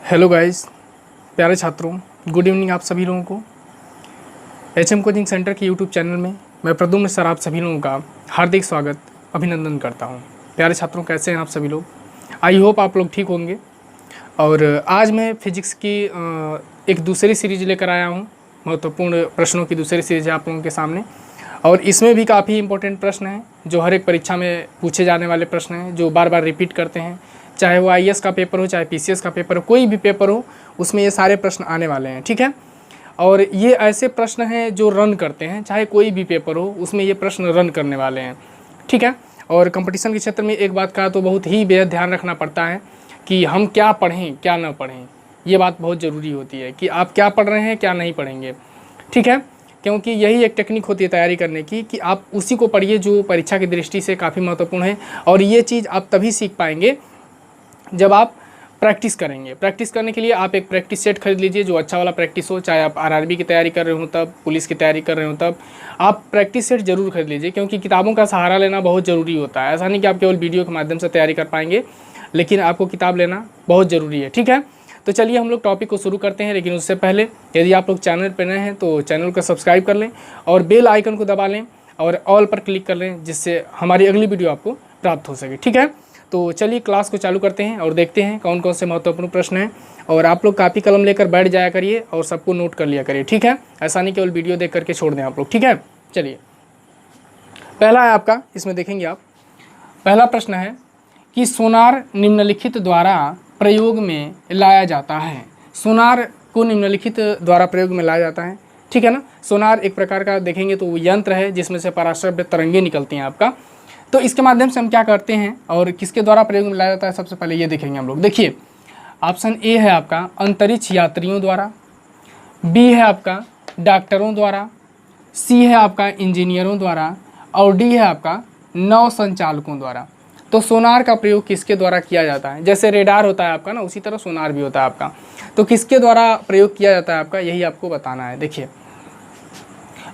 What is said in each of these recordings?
Hello guys, प्यारे छात्रों, good evening आप सभी लोगों को। एचएम कोचिंग सेंटर के यूट्यूब चैनल में मैं प्रद्युम्न सर आप सभी लोगों का हार्दिक स्वागत अभिनंदन करता हूं। प्यारे छात्रों, कैसे हैं आप सभी लोग? आई होप आप लोग ठीक होंगे। और आज मैं फिजिक्स की एक दूसरी सीरीज लेकर आया हूं। महत्वपूर्ण प्रश्नों की दूसरी सीरीज है आप लोगों के सामने, और इसमें भी काफ़ी इंपॉर्टेंट प्रश्न हैं जो हर एक परीक्षा में पूछे जाने वाले प्रश्न हैं, जो बार बार रिपीट करते हैं। चाहे वो आईएएस का पेपर हो, चाहे पीसीएस का पेपर हो, कोई भी पेपर हो, उसमें ये सारे प्रश्न आने वाले हैं, ठीक है। और ये ऐसे प्रश्न हैं जो रन करते हैं, चाहे कोई भी पेपर हो उसमें ये प्रश्न रन करने वाले हैं, ठीक है। और कंपटीशन के क्षेत्र में एक बात का तो बहुत ही बेहद ध्यान रखना पड़ता है कि हम क्या पढ़ें क्या ना पढ़ें। ये बात बहुत ज़रूरी होती है कि आप क्या पढ़ रहे हैं क्या नहीं पढ़ेंगे, ठीक है। क्योंकि यही एक टेक्निक होती है तैयारी करने की कि आप उसी को पढ़िए जो परीक्षा की दृष्टि से काफ़ी महत्वपूर्ण है। और ये चीज़ आप तभी सीख पाएंगे जब आप प्रैक्टिस करेंगे। प्रैक्टिस करने के लिए आप एक प्रैक्टिस सेट खरीद लीजिए जो अच्छा वाला प्रैक्टिस हो। चाहे आप आरआरबी की तैयारी कर रहे हो तब, पुलिस की तैयारी कर रहे हो तब, आप प्रैक्टिस सेट जरूर खरीद लीजिए, क्योंकि किताबों का सहारा लेना बहुत ज़रूरी होता है। ऐसा नहीं कि आप केवल वीडियो के माध्यम से तैयारी कर पाएंगे, लेकिन आपको किताब लेना बहुत ज़रूरी है, ठीक है। तो चलिए हम लोग टॉपिक को शुरू करते हैं, लेकिन उससे पहले यदि आप लोग चैनल पर नए हैं तो चैनल को सब्सक्राइब कर लें और बेल आइकन को दबा लें और ऑल पर क्लिक कर लें, जिससे हमारी अगली वीडियो आपको प्राप्त हो सके, ठीक है। तो चलिए क्लास को चालू करते हैं और देखते हैं कौन कौन से महत्वपूर्ण प्रश्न हैं। और आप लोग कापी कलम लेकर बैठ जाया करिए और सबको नोट कर लिया करिए, ठीक है। ऐसा नहीं केवल वीडियो देख करके छोड़ दें आप लोग, ठीक है। चलिए, पहला है आपका, इसमें देखेंगे आप, पहला प्रश्न है कि सोनार निम्नलिखित द्वारा प्रयोग में लाया जाता है। सोनार को निम्नलिखित द्वारा प्रयोग में लाया जाता है, ठीक है ना। सोनार एक प्रकार का देखेंगे तो वो यंत्र है जिसमें से पराश्रव्य तरंगे निकलती हैं आपका। तो इसके माध्यम से हम क्या करते हैं और किसके द्वारा प्रयोग में लाया जाता है, सबसे पहले ये देखेंगे हम लोग। देखिए, ऑप्शन ए है आपका अंतरिक्ष यात्रियों द्वारा, बी है आपका डॉक्टरों द्वारा, सी है आपका इंजीनियरों द्वारा, और डी है आपका नौ संचालकों द्वारा। तो सोनार का प्रयोग किसके द्वारा किया जाता है? जैसे रेडार होता है आपका ना, उसी तरह सोनार भी होता है आपका। तो किसके द्वारा प्रयोग किया जाता है आपका, यही आपको बताना है। देखिए,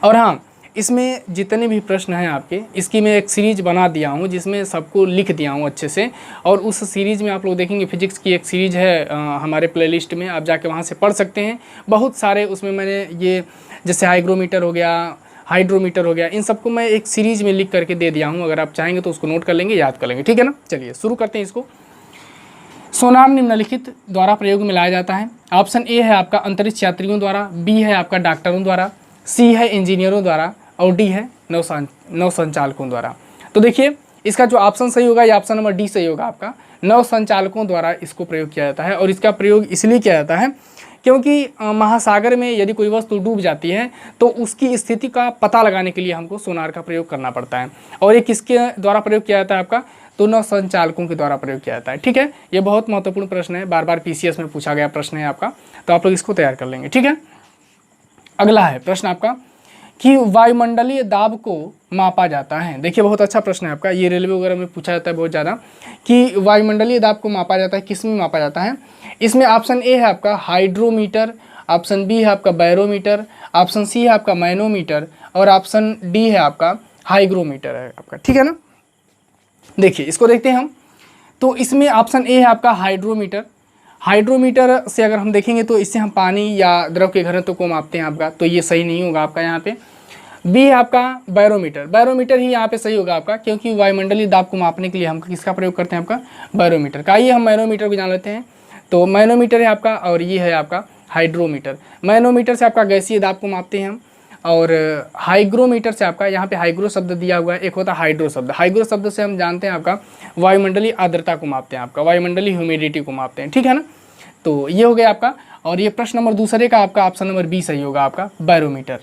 और हाँ, इसमें जितने भी प्रश्न हैं आपके, इसकी मैं एक सीरीज बना दिया हूँ जिसमें सबको लिख दिया हूँ अच्छे से। और उस सीरीज़ में आप लोग देखेंगे, फिजिक्स की एक सीरीज है हमारे प्लेलिस्ट में, आप जाके वहाँ से पढ़ सकते हैं। बहुत सारे उसमें मैंने ये जैसे हाइग्रोमीटर हो गया, हाइड्रोमीटर हो गया, इन सबको मैं एक सीरीज में लिख करके दे दिया हूँ। अगर आप चाहेंगे तो उसको नोट कर लेंगे, याद कर लेंगे, ठीक है ना। चलिए शुरू करते हैं इसको। सोनार निम्नलिखित द्वारा प्रयोग में लाया जाता है। ऑप्शन ए है आपका अंतरिक्ष यात्रियों द्वारा, बी है आपका डॉक्टरों द्वारा, सी है इंजीनियरों द्वारा, और डी है नौ संचालकों द्वारा। तो देखिए, इसका जो ऑप्शन सही होगा ये ऑप्शन नंबर डी सही होगा आपका। नौ संचालकों द्वारा इसको प्रयोग किया जाता है। और इसका प्रयोग इसलिए किया जाता है क्योंकि महासागर में यदि कोई वस्तु डूब जाती है तो उसकी स्थिति का पता लगाने के लिए हमको सोनार का प्रयोग करना पड़ता है। और ये किसके द्वारा प्रयोग किया जाता है आपका, तो नौ संचालकों के द्वारा प्रयोग किया जाता है, ठीक है। ये बहुत महत्वपूर्ण प्रश्न है, बार बार पीसीएस में पूछा गया प्रश्न है आपका, तो आप लोग इसको तैयार कर लेंगे, ठीक है। अगला है प्रश्न आपका कि वायुमंडलीय दाब को मापा जाता है। देखिए, बहुत अच्छा प्रश्न है आपका, ये रेलवे वगैरह में पूछा जाता है बहुत ज़्यादा, कि वायुमंडलीय दाब को मापा जाता है, किस में मापा जाता है। इसमें ऑप्शन ए है आपका हाइड्रोमीटर, ऑप्शन बी है आपका बैरोमीटर, ऑप्शन सी है आपका मैनोमीटर, और ऑप्शन डी है आपका हाइग्रोमीटर है आपका, ठीक है ना। देखिए, इसको देखते हैं हम। तो इसमें ऑप्शन ए है आपका हाइड्रोमीटर। हाइड्रोमीटर से अगर हम देखेंगे तो इससे हम पानी या द्रव के घनत्व को मापते हैं आपका, तो ये सही नहीं होगा आपका यहाँ पे। बी है आपका बैरोमीटर। बैरोमीटर ही यहाँ पे सही होगा आपका, क्योंकि वायुमंडलीय दाब को मापने के लिए हम किसका प्रयोग करते हैं, आपका बैरोमीटर का। आइए हम मैनोमीटर को जान लेते हैं। तो मैनोमीटर है आपका, और ये है आपका हाइड्रोमीटर। मैनोमीटर से आपका गैसीय दाब को मापते हैं हम, और हाइग्रोमीटर से आपका, यहाँ पे हाइग्रो शब्द दिया हुआ है, एक होता है हाइड्रो शब्द। हाइग्रो शब्द से हम जानते हैं आपका वायुमंडलीय आर्द्रता को मापते हैं, आपका वायुमंडलीय ह्यूमिडिटी को मापते हैं, ठीक है ना। तो ये हो गया आपका। और ये प्रश्न नंबर दूसरे का आपका ऑप्शन नंबर बी सही होगा आपका, बैरोमीटर।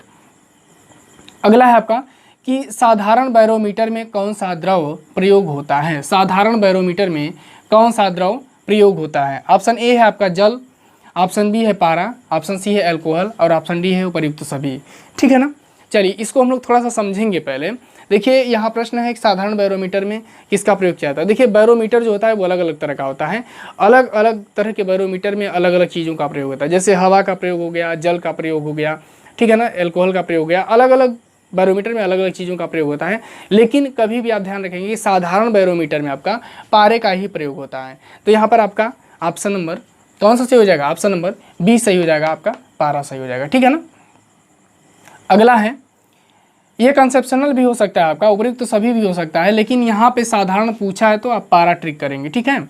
अगला है आपका कि साधारण बैरोमीटर में कौन सा द्रव प्रयोग होता है। साधारण बैरोमीटर में कौन सा द्रव प्रयोग होता है। ऑप्शन ए है आपका जल, ऑप्शन बी है पारा, ऑप्शन सी है अल्कोहल, और ऑप्शन डी है उपर्युक्त सभी, ठीक है ना। चलिए, इसको हम लोग थोड़ा सा समझेंगे पहले। देखिए, यहाँ प्रश्न है कि साधारण बैरोमीटर में किसका प्रयोग किया जाता है। देखिए, बैरोमीटर जो होता है वो अलग अलग तरह का होता है। अलग अलग तरह के बैरोमीटर में अलग अलग चीज़ों का प्रयोग होता है। जैसे हवा का प्रयोग हो गया, जल का प्रयोग हो गया, ठीक है ना, अल्कोहल का प्रयोग हो गया। अलग अलग बैरोमीटर में अलग अलग चीज़ों का प्रयोग होता है। लेकिन कभी भी आप ध्यान रखेंगे कि साधारण बैरोमीटर में आपका पारे का ही प्रयोग होता है। तो यहाँ पर आपका ऑप्शन नंबर कौन सा सही हो जाएगा? ऑप्शन नंबर बी सही हो जाएगा, आपका पारा सही हो जाएगा, ठीक है ना। अगला है, ये कंसेप्शनल भी हो सकता है आपका, उपयुक्त तो सभी भी हो सकता है, लेकिन यहाँ पे साधारण पूछा है तो आप पारा ट्रिक करेंगे, ठीक है।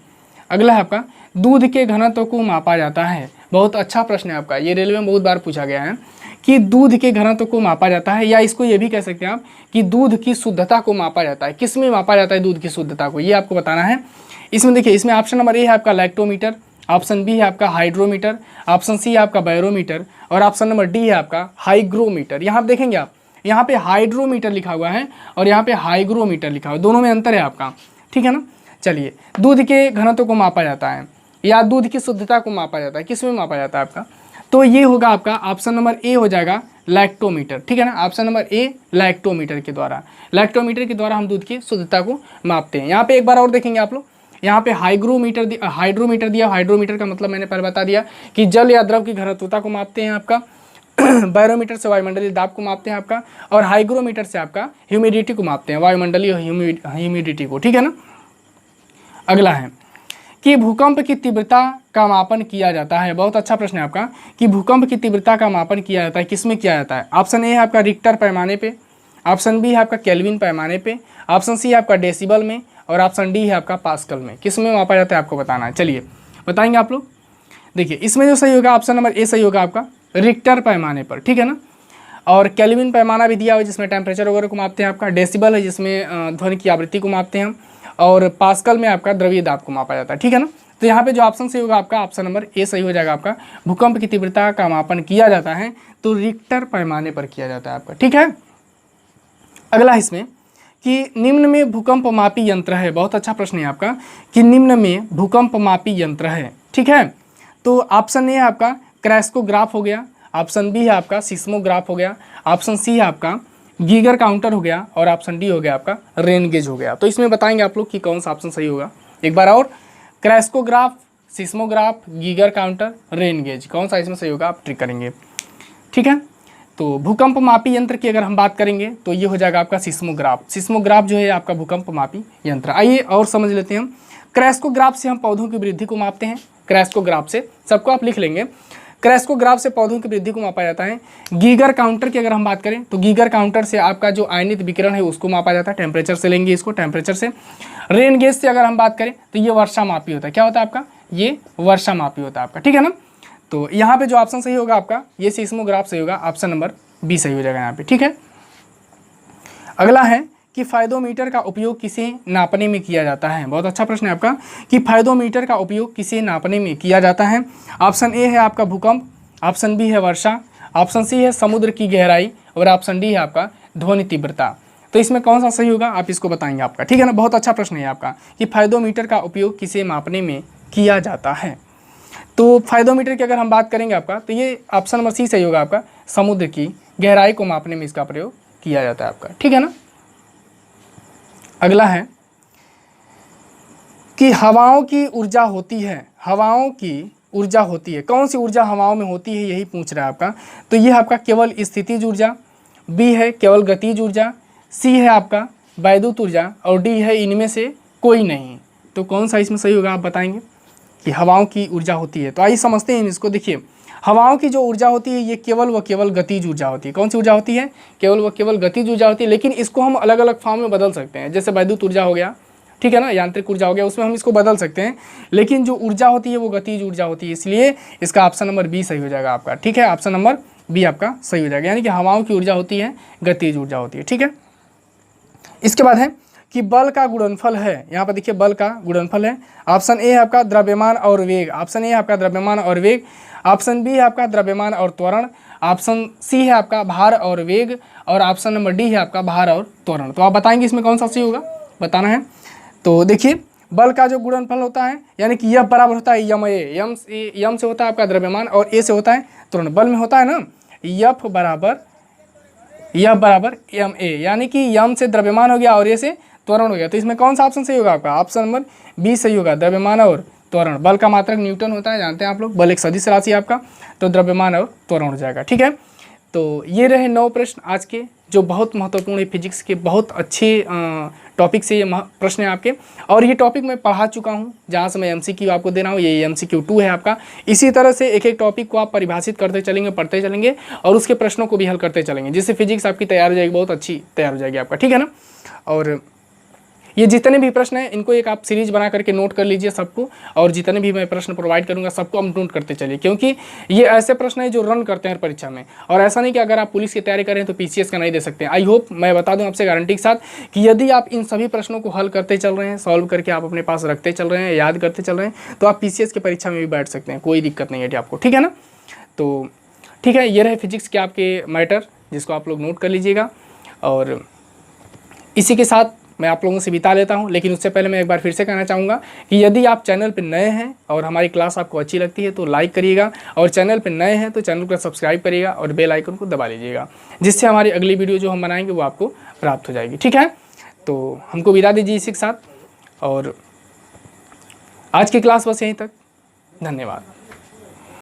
अगला है आपका, दूध के घनत्व को मापा जाता है। बहुत अच्छा प्रश्न है आपका, ये रेलवे में बहुत बार पूछा गया है कि दूध के घनत्व को मापा जाता है, या इसको ये भी कह सकते हैं आप कि दूध की शुद्धता को मापा जाता है। किस में मापा जाता है दूध की शुद्धता को, ये आपको बताना है। इसमें देखिए, इसमें ऑप्शन नंबर ए है आपका लैक्टोमीटर, ऑप्शन बी है आपका हाइड्रोमीटर, ऑप्शन सी है आपका बैरोमीटर, और ऑप्शन नंबर डी है आपका हाइग्रोमीटर। यहाँ आप देखेंगे, आप यहाँ पे हाइड्रोमीटर लिखा हुआ है और यहाँ पे हाइग्रोमीटर लिखा हुआ है, दोनों में अंतर है आपका, ठीक है ना। चलिए, दूध के घनत्व को मापा जाता है या दूध की शुद्धता को मापा जाता है, किस में मापा जाता है आपका? तो ये होगा आपका ऑप्शन नंबर ए हो जाएगा लैक्टोमीटर, ठीक है ना। ऑप्शन नंबर ए लैक्टोमीटर के द्वारा, लैक्टोमीटर के द्वारा हम दूध की शुद्धता को मापते हैं। यहाँ पे एक बार और देखेंगे आप लोग, यहाँ पे हाइड्रोमीटर दिया। हाइड्रोमीटर का मतलब मैंने पहले बता दिया कि जल या द्रव की घनत्वता को मापते हैं आपका। बैरोमीटर से वायुमंडलीय दाब को मापते हैं आपका, और हाइग्रोमीटर से आपका ह्यूमिडिटी को मापते हैं, वायुमंडलीय ह्यूमिडिटी को, ठीक है ना। अगला है कि भूकंप की तीव्रता का मापन किया जाता है। बहुत अच्छा प्रश्न है आपका कि भूकंप की तीव्रता का मापन किया जाता है, किसमें किया जाता है? ऑप्शन ए है आपका रिक्टर पैमाने पे, ऑप्शन बी है आपका केल्विन पैमाने पे, ऑप्शन सी है आपका डेसिबल में, और ऑप्शन डी है आपका पास्कल में। किस में मापा जाता है आपको बताना है। चलिए बताएंगे आप लोग। देखिए, इसमें जो सही होगा ऑप्शन नंबर ए सही होगा आपका रिक्टर पैमाने पर, ठीक है ना। और केल्विन पैमाना भी दिया हुआ है जिसमें टेम्परेचर वगैरह को मापते हैं आपका, डेसिबल है जिसमें ध्वनि की आवृत्ति को मापते हैं हम, और पास्कल में आपका द्रव्य दाब को मापा जाता है, ठीक है ना। तो यहाँ पे जो ऑप्शन सही होगा आपका ऑप्शन नंबर ए सही हो जाएगा आपका। भूकंप की तीव्रता का मापन किया जाता है तो रिक्टर पैमाने पर किया जाता है आपका, ठीक है। अगला इसमें कि निम्न में भूकंप मापी यंत्र है। बहुत अच्छा प्रश्न है आपका कि निम्न में भूकंप मापी यंत्र है, ठीक है। तो ऑप्शन ए है आपका क्रैस्कोग्राफ हो गया, ऑप्शन बी है आपका सिस्मोग्राफ हो गया, ऑप्शन सी है आपका गीगर काउंटर हो गया, और ऑप्शन डी हो गया आपका रेन गेज हो गया। तो इसमें बताएंगे आप लोग कि कौन सा ऑप्शन सही होगा। एक बार और, crescograph, seismograph, Geiger counter, rain gauge, कौन सा इसमें सही होगा आप ट्रिक करेंगे, ठीक है। तो भूकंप मापी यंत्र की अगर हम बात करेंगे तो ये हो जाएगा आपका सिस्मोग्राफ। सिस्मोग्राफ जो है आपका भूकंप मापी यंत्र। आइए और समझ लेते हैं हम। क्रैस्कोग्राफ से हम पौधों की वृद्धि को मापते हैं, क्रैस्कोग्राफ से, सबको आप लिख लेंगे। क्रैस्कोग्राफ से पौधों की वृद्धि को मापा जाता है। गीगर काउंटर की अगर हम बात करें तो गीगर काउंटर से आपका जो आयनित विकिरण है उसको मापा जाता है, टेम्परेचर से लेंगे इसको, टेम्परेचर से। रेन गेज से अगर हम बात करें तो ये वर्षा मापी होता है। क्या होता है आपका? ये वर्षा मापी होता है आपका, ठीक है ना। तो यहाँ पे जो ऑप्शन सही होगा आपका ये सिस्मोग्राफ सही होगा, ऑप्शन नंबर बी सही हो जाएगा यहाँ पे, ठीक है। अगला है कि फायदोमीटर का उपयोग किसे नापने में किया जाता है। बहुत अच्छा प्रश्न है आपका कि फायदोमीटर का उपयोग किसे नापने में किया जाता है। ऑप्शन ए है आपका भूकंप, ऑप्शन बी है वर्षा, ऑप्शन सी है समुद्र की गहराई, और ऑप्शन डी है आपका ध्वनि तीव्रता। तो इसमें कौन सा सही होगा आप इसको बताएंगे आपका, ठीक है ना। बहुत अच्छा प्रश्न है आपका कि फायदोमीटर का उपयोग किसे मापने में किया जाता है। तो फायदोमीटर की अगर हम बात करेंगे आपका तो ये ऑप्शन नंबर सी सही होगा आपका, समुद्र की गहराई को मापने में इसका प्रयोग किया जाता है आपका, ठीक है ना। अगला है कि हवाओं की ऊर्जा होती है, हवाओं की ऊर्जा होती है, कौन सी ऊर्जा हवाओं में होती है यही पूछ रहा है आपका। तो ये आपका केवल स्थितिज ऊर्जा, बी है केवल गतिज ऊर्जा, सी है आपका वैद्युत ऊर्जा, और डी है इनमें से कोई नहीं। तो कौन सा इसमें सही होगा आप बताएंगे कि हवाओं की ऊर्जा होती है। तो आइए समझते हैं इसको। देखिए, हवाओं की जो ऊर्जा होती है ये केवल व केवल गतिज ऊर्जा होती है। कौन सी ऊर्जा होती है? केवल व केवल गतिज ऊर्जा होती है, लेकिन इसको हम अलग अलग फॉर्म में बदल सकते हैं। जैसे वैद्युत ऊर्जा हो गया, ठीक है ना, यांत्रिक ऊर्जा हो गया, उसमें हम इसको बदल सकते हैं, लेकिन जो ऊर्जा होती है वो गतिज ऊर्जा होती है, इसलिए इसका ऑप्शन नंबर बी सही हो जाएगा आपका, ठीक है। ऑप्शन नंबर बी आपका सही हो जाएगा, यानी कि हवाओं की ऊर्जा होती है, गतिज ऊर्जा होती है, ठीक है। इसके बाद है कि बल का गुणनफल है। यहाँ पर देखिए बल का गुणनफल है। ऑप्शन ए है आपका द्रव्यमान और वेग, ऑप्शन ए है आपका द्रव्यमान और वेग, ऑप्शन बी है आपका द्रव्यमान और त्वरण, ऑप्शन सी है आपका भार और वेग, और ऑप्शन नंबर डी है आपका भार और त्वरण। तो आप बताएंगे इसमें कौन सा सही होगा, बताना है। तो देखिए, बल का जो गुणनफल होता है यानी कि यह बराबर होता है यम ए, यम से होता है आपका द्रव्यमान और ए से होता है त्वरण। बल में होता है ना यफ बराबर एम ए, यानी कि यम से द्रव्यमान हो गया और ए से त्वरण हो गया। तो इसमें कौन सा ऑप्शन सही होगा आपका? ऑप्शन नंबर बी सही होगा, द्रव्यमान और त्वरण। बल का मात्रक न्यूटन होता है, जानते हैं आप लोग, बल एक सदिश राशि आपका, तो द्रव्यमान और त्वरण हो जाएगा, ठीक है। तो ये रहे 9 प्रश्न आज के, जो बहुत महत्वपूर्ण है, फिजिक्स के बहुत अच्छे टॉपिक से ये प्रश्न है आपके। और ये टॉपिक मैं पढ़ा चुका हूँ, जहाँ से मैं MCQ आपको दे रहा हूँ, ये MCQ 2 है आपका। इसी तरह से एक एक टॉपिक को आप परिभाषित करते चलेंगे, पढ़ते चलेंगे और उसके प्रश्नों को भी हल करते चलेंगे, जिससे फिजिक्स आपकी तैयार हो जाएगी, बहुत अच्छी तैयार हो जाएगी आपका, ठीक है ना। और ये जितने भी प्रश्न हैं इनको एक आप सीरीज बना करके नोट कर लीजिए सबको, और जितने भी मैं प्रश्न प्रोवाइड करूंगा सबको हम नोट करते चलिए, क्योंकि ये ऐसे प्रश्न हैं जो रन करते हैं हर परीक्षा में। और ऐसा नहीं कि अगर आप पुलिस की तैयारी करें तो PCS का नहीं दे सकते हैं। आई होप मैं बता दूं आपसे गारंटी के साथ कि यदि आप इन सभी प्रश्नों को हल करते चल रहे हैं, सॉल्व करके आप अपने पास रखते चल रहे हैं, याद करते चल रहे हैं, तो आप PCS की परीक्षा में भी बैठ सकते हैं, कोई दिक्कत नहीं है आपको, ठीक है ना। तो ठीक है, ये रहे फिजिक्स के आपके मैटर, जिसको आप लोग नोट कर लीजिएगा। और इसी के साथ मैं आप लोगों से बिता लेता हूं, लेकिन उससे पहले मैं एक बार फिर से कहना चाहूँगा कि यदि आप चैनल पर नए हैं और हमारी क्लास आपको अच्छी लगती है तो लाइक करिएगा, और चैनल पर नए हैं तो चैनल को सब्सक्राइब करिएगा और बेल आइकन को दबा लीजिएगा, जिससे हमारी अगली वीडियो जो हम बनाएंगे वो आपको प्राप्त हो जाएगी, ठीक है। तो हमको विदा दीजिए इसी के साथ, और आज की क्लास बस यहीं तक। धन्यवाद।